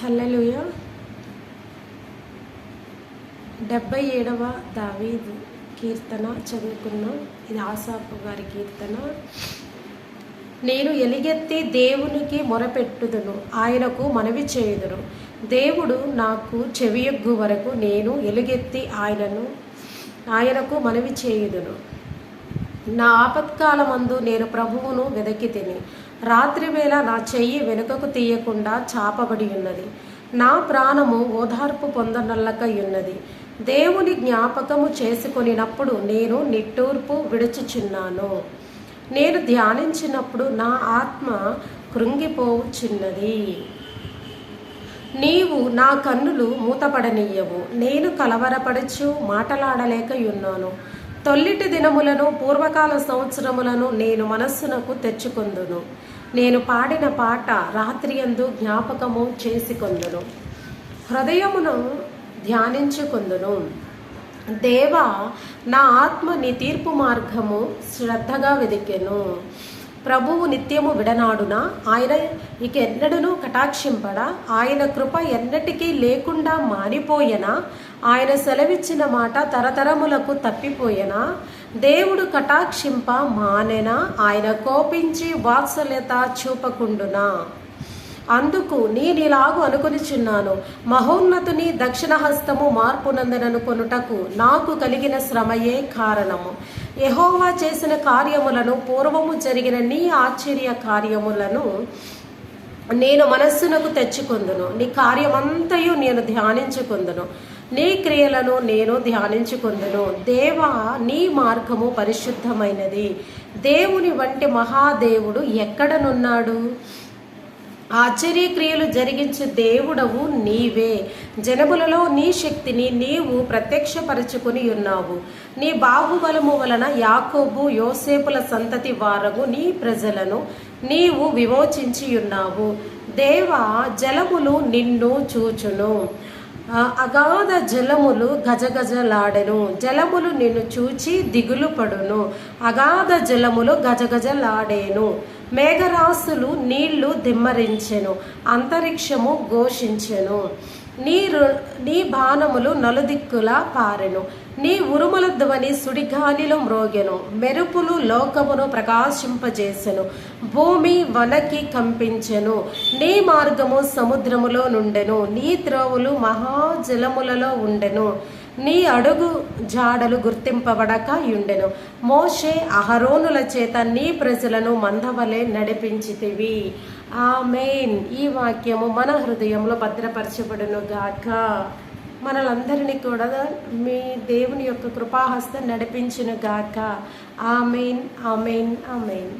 హల్లెలూయా. 77వ దావీదు కీర్తన చదువుకున్నాం. ఇది ఆసాపు గారి కీర్తన. నేను ఎలుగెత్తి దేవునికి మొరపెట్టుదును, ఆయనకు మనవి చేయుదును. దేవుడు నాకు చెవియొగ్గు వరకు నేను ఎలుగెత్తి ఆయనకు మనవి చేయుదును. నా ఆపత్కాలమందు నేను ప్రభువును వెదకితిని. రాత్రివేళ నా చెయ్యి వెనుకకు తీయకుండా చాపబడి ఉన్నది. నా ప్రాణము ఓదార్పు పొందనల్లకై ఉన్నది. దేవుని జ్ఞాపకము చేసుకొనినప్పుడు నేను నిట్టూర్పు విడుచుచున్నాను. నేను ధ్యానించినప్పుడు నా ఆత్మ కృంగిపోవుచున్నది. నీవు నా కన్నులు మూతపడనీయవు. నేను కలవరపడుచు మాటలాడలేకయున్నాను. తొల్లిటి దినములను పూర్వకాల సంవత్సరములను నేను మనస్సునకు తెచ్చుకొందును. నేను పాడిన పాట రాత్రియందు జ్ఞాపకము చేసుకొందును, హృదయమును ధ్యానించుకొందును. దేవా, నా ఆత్మ నీ తీర్పు మార్గము శ్రద్ధగా వెదికెను. ప్రభువు నిత్యము విడనాడునా? ఆయన ఇక ఎన్నడూ కటాక్షింపడా? ఆయన కృప ఎన్నటికీ లేకుండా మారిపోయెనా? ఆయన సెలవిచ్చిన మాట తరతరములకు తప్పిపోయెనా? దేవుడు కటాక్షింప మానెనా? ఆయన కోపించి వాత్సల్యత చూపకుండునా? అందుకు నేనిలాగు అనుకొనిచున్నాను, మహోన్నతుని దక్షిణ హస్తము మార్పునందనను కొనుటకు నాకు కలిగిన శ్రమయే కారణము. యెహోవా చేసిన కార్యములను, పూర్వము జరిగిన నీ ఆశ్చర్య కార్యములను నేను మనస్సునకు తెచ్చుకొందును. నీ కార్యమంతయు నేను ధ్యానించుకొందును, నీ క్రియలను నేను ధ్యానించుకొందును. దేవా, నీ మార్గము పరిశుద్ధమైనది. దేవుని వంటి మహాదేవుడు ఎక్కడనున్నాడు? ఆశ్చర్యక్రియలు జరిగించే దేవుడవు నీవే. జనములలో నీ శక్తిని నీవు ప్రత్యక్షపరచుకుని ఉన్నావు. నీ బాహుబలము వలన యాకోబు యోసేపుల సంతతి వారగు నీ ప్రజలను నీవు విమోచించి ఉన్నావు. దేవా, జలములు నిన్ను చూచును, అగాధ జలములు గజగజలాడెను. జలములు నిన్ను చూచి దిగులు పడును, అగాధ జలములు గజగజలాడేను. మేఘరాశులు నీళ్లు దిమ్మరించెను, అంతరిక్షము ఘోషించెను. నీ బాణములు నలుదిక్కులా పారెను, నీ ఉరుముల ధ్వని సుడిగాలిలో మ్రోగెను. మెరుపులు లోకమును ప్రకాశింపజేసెను, భూమి వనకి కంపించెను. నీ మార్గము సముద్రములో నుండెను, నీ త్రోవులు మహాజలములలో ఉండెను. నీ అడుగు జాడలు గుర్తింపబడక యుండెను. మోషే అహరోనుల చేత నీ ప్రజలను మందవలె నడిపించితివి. ఆమేన్. ఈ వాక్యము మన హృదయంలో భద్రపరచబడును గాక. మనలందరినీ కూడా మీ దేవుని యొక్క కృపాహస్తం నడిపించును గాక. ఆమేన్, ఆమేన్, ఆమేన్.